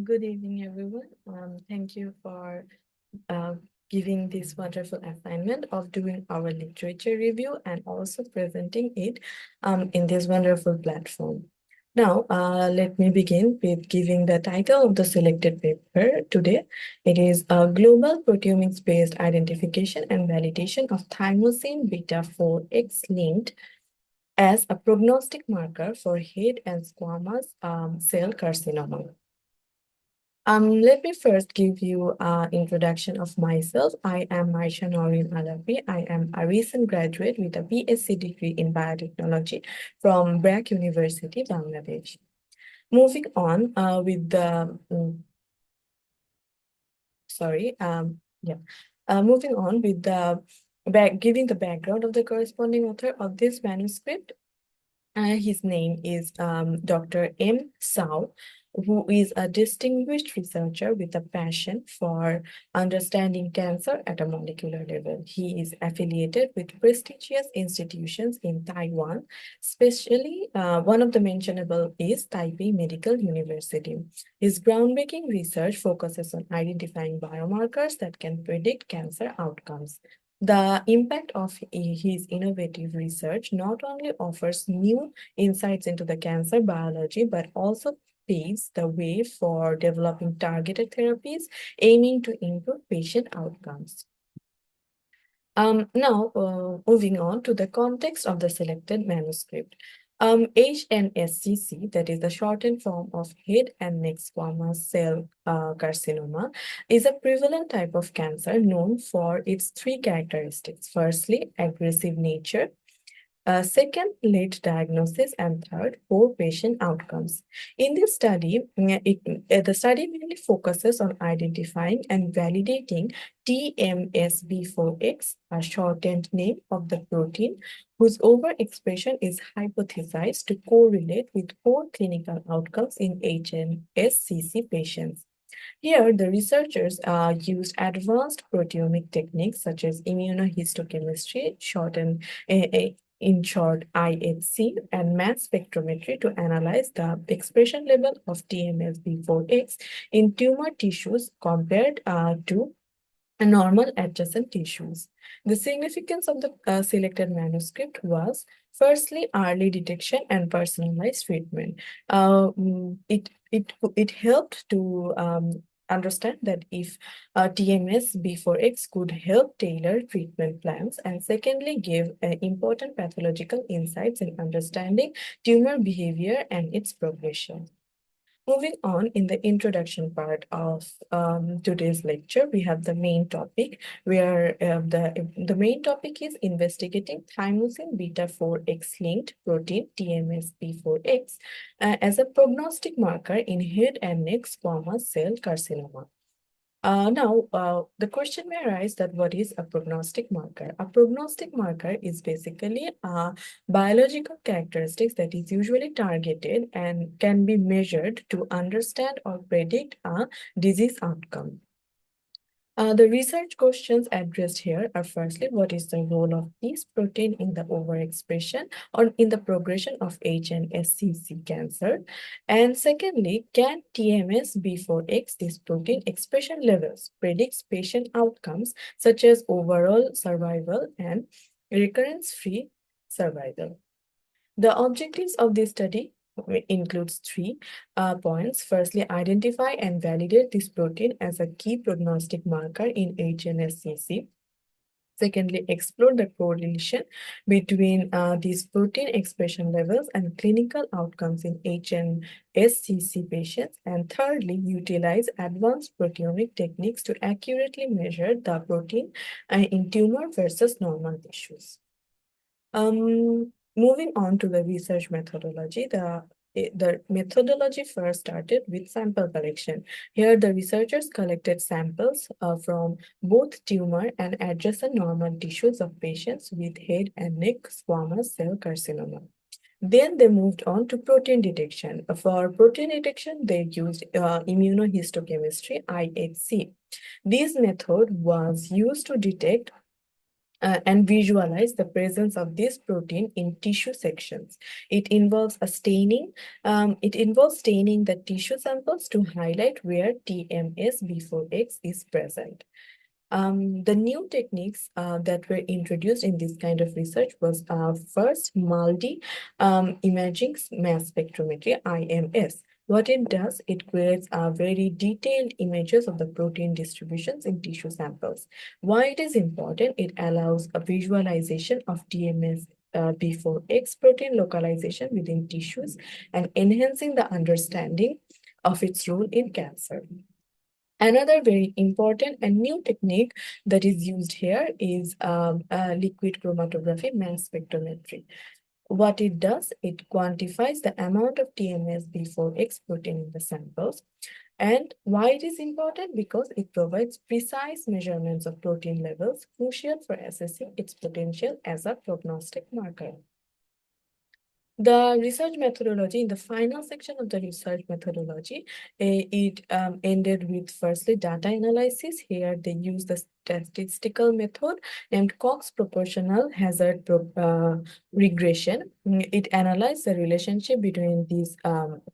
Good evening, everyone. Thank you for uh, giving this wonderful assignment of doing our literature review and also presenting it in this wonderful platform. Now, let me begin with giving the title of the selected paper today. It is Global Proteomics-Based Identification and Validation of Thymosin beta-4X linked as a prognostic marker for head and squamous cell carcinoma. Let me first give you an introduction of myself. I am MYSHA ALABBI. I am a recent graduate with a BSc degree in biotechnology from BRAC University, Bangladesh. Moving on with the, moving on with the giving the background of the corresponding author of this manuscript. His name is Dr. M. Sao, who is a distinguished researcher with a passion for understanding cancer at a molecular level. He is affiliated with prestigious institutions in Taiwan, especially one of the mentionable is Taipei Medical University. His groundbreaking research focuses on identifying biomarkers that can predict cancer outcomes. The impact of his innovative research not only offers new insights into the cancer biology, but also paves the way for developing targeted therapies aiming to improve patient outcomes. Moving on to the context of the selected manuscript. HNSCC, that is the shortened form of head and neck squamous cell carcinoma, is a prevalent type of cancer known for its three characteristics. Firstly, aggressive nature. Second, late diagnosis, and third, poor patient outcomes. In this study, the study mainly focuses on identifying and validating TMSB4X, a shortened name of the protein, whose overexpression is hypothesized to correlate with poor clinical outcomes in HNSCC patients. Here, the researchers used advanced proteomic techniques such as immunohistochemistry, in short IHC, and mass spectrometry to analyze the expression level of TMSB4X in tumor tissues compared to normal adjacent tissues. The significance of the selected manuscript was firstly early detection and personalized treatment. It helped to understand that if TMS B4X could help tailor treatment plans, and secondly gave important pathological insights in understanding tumor behavior and its progression. Moving on, in the introduction part of today's lecture, we have the main topic, where the main topic is investigating thymosin beta-4X linked protein TMSB4X as a prognostic marker in head and neck squamous cell carcinoma. The question may arise that what is a prognostic marker? A prognostic marker is basically a biological characteristics that is usually targeted and can be measured to understand or predict a disease outcome. The research questions addressed here are firstly, what is the role of this protein in the overexpression or in the progression of HNSCC cancer? And secondly, can TMS-B4X, this protein expression levels, predicts patient outcomes such as overall survival and recurrence-free survival? The objectives of this study includes three points. Firstly, identify and validate this protein as a key prognostic marker in HNSCC. Secondly, explore the correlation between these protein expression levels and clinical outcomes in HNSCC patients. And thirdly, utilize advanced proteomic techniques to accurately measure the protein in tumor versus normal tissues. Moving on to the research methodology, the methodology first started with sample collection. Here, the researchers collected samples from both tumor and adjacent normal tissues of patients with head and neck squamous cell carcinoma. Then they moved on to protein detection. For protein detection, they used immunohistochemistry, IHC. This method was used to detect and visualize the presence of this protein in tissue sections. It involves a staining. It involves staining the tissue samples to highlight where TMS before X is present. The new techniques that were introduced in this kind of research was first multi imaging mass spectrometry, IMS. What it does, it creates very detailed images of the protein distributions in tissue samples. Why it is important? It allows a visualization of TMS before X protein localization within tissues and enhancing the understanding of its role in cancer. Another very important and new technique that is used here is liquid chromatography mass spectrometry. What it does, it quantifies the amount of TMS before X protein in the samples. And why it is important? Because it provides precise measurements of protein levels, crucial for assessing its potential as a prognostic marker. The research methodology, in the final section of the research methodology, it ended with firstly data analysis. Here they use the statistical method named Cox proportional hazard regression. It analyzed the relationship between these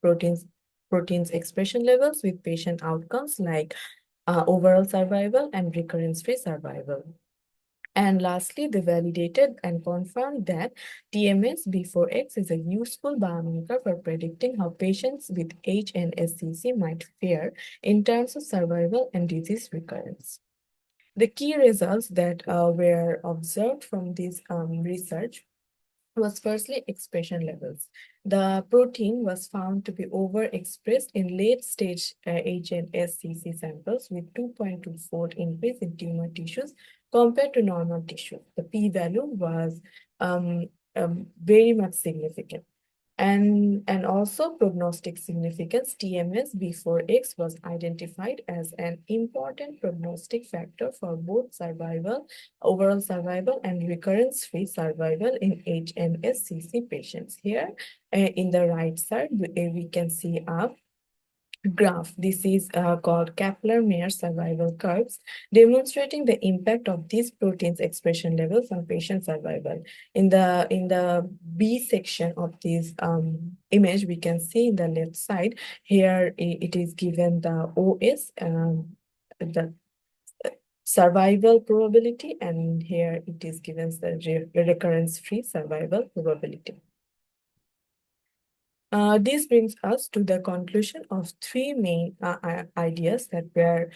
proteins expression levels with patient outcomes like overall survival and recurrence-free survival. And lastly, they validated and confirmed that TMS before X is a useful biomarker for predicting how patients with HNSCC might fare in terms of survival and disease recurrence. The key results that were observed from this research was firstly expression levels. The protein was found to be overexpressed in late-stage HNSCC samples with 2.24 increase in tumor tissues compared to normal tissue. The p-value was very much significant. And also prognostic significance, TMS before X was identified as an important prognostic factor for both survival, overall survival, and recurrence-free survival in HNSCC patients. Here, in the right side, we can see a graph. This is called Kaplan-Meier survival curves, demonstrating the impact of these proteins expression levels on patient survival. In the B section of this image, we can see in the left side, here it is given the OS, the survival probability, and here it is given the recurrence-free survival probability. This brings us to the conclusion of three main ideas that were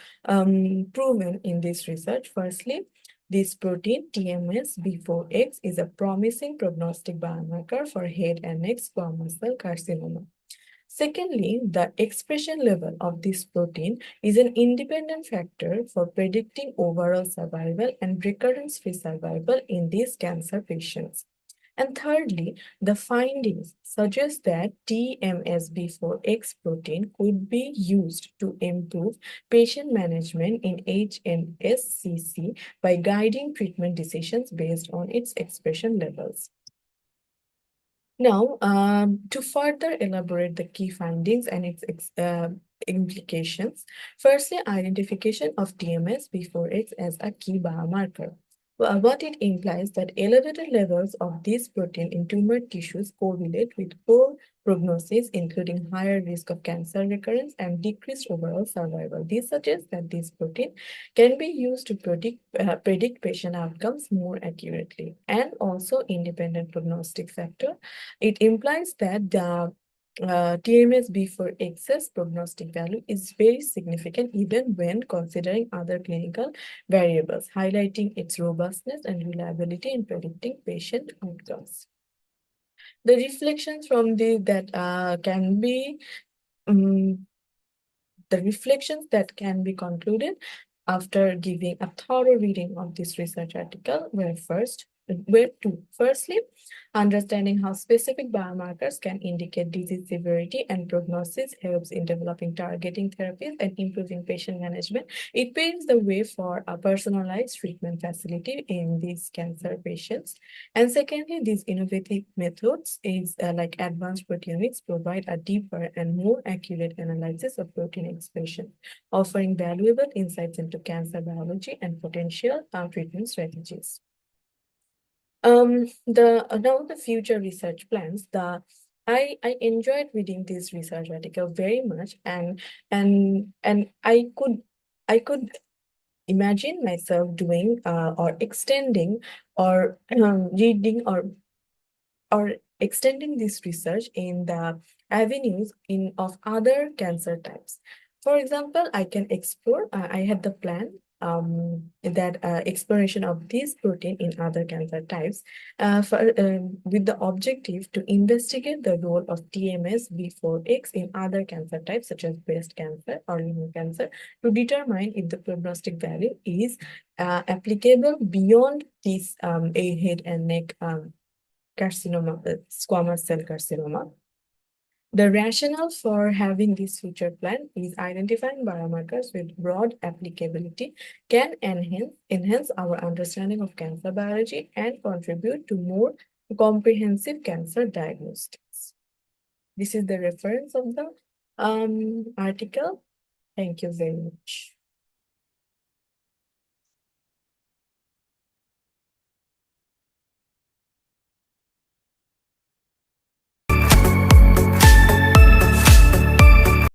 proven in this research. Firstly, this protein TMS before X is a promising prognostic biomarker for head and neck squamous cell carcinoma. Secondly, the expression level of this protein is an independent factor for predicting overall survival and recurrence-free survival in these cancer patients. And thirdly, the findings suggest that TMSB4X protein could be used to improve patient management in HNSCC by guiding treatment decisions based on its expression levels. Now, to further elaborate the key findings and its implications, firstly, identification of TMS before X as a key biomarker. What it implies that elevated levels of this protein in tumor tissues correlate with poor prognosis, including higher risk of cancer recurrence and decreased overall survival. This suggests that this protein can be used to predict patient outcomes more accurately. And also independent prognostic factor. It implies that the TMS before excess prognostic value is very significant even when considering other clinical variables, highlighting its robustness and reliability in predicting patient outcomes. The reflections from the reflections that can be concluded after giving a thorough reading of this research article were two. Firstly, understanding how specific biomarkers can indicate disease severity and prognosis helps in developing targeting therapies and improving patient management. It paves the way for a personalized treatment facility in these cancer patients. And secondly, these innovative methods like advanced proteomics provide a deeper and more accurate analysis of protein expression, offering valuable insights into cancer biology and potential treatment strategies. Now the future research plans. I enjoyed reading this research article very much, and I could imagine myself doing or extending or reading or extending this research in the avenues of other cancer types. For example, I can explore, I had the plan that exploration of this protein in other cancer types with the objective to investigate the role of TMS B4X in other cancer types such as breast cancer or lung cancer to determine if the prognostic value is applicable beyond this a head and neck carcinoma, squamous cell carcinoma. The rationale for having this future plan is identifying biomarkers with broad applicability can enhance our understanding of cancer biology and contribute to more comprehensive cancer diagnostics. This is the reference of the article. Thank you very much.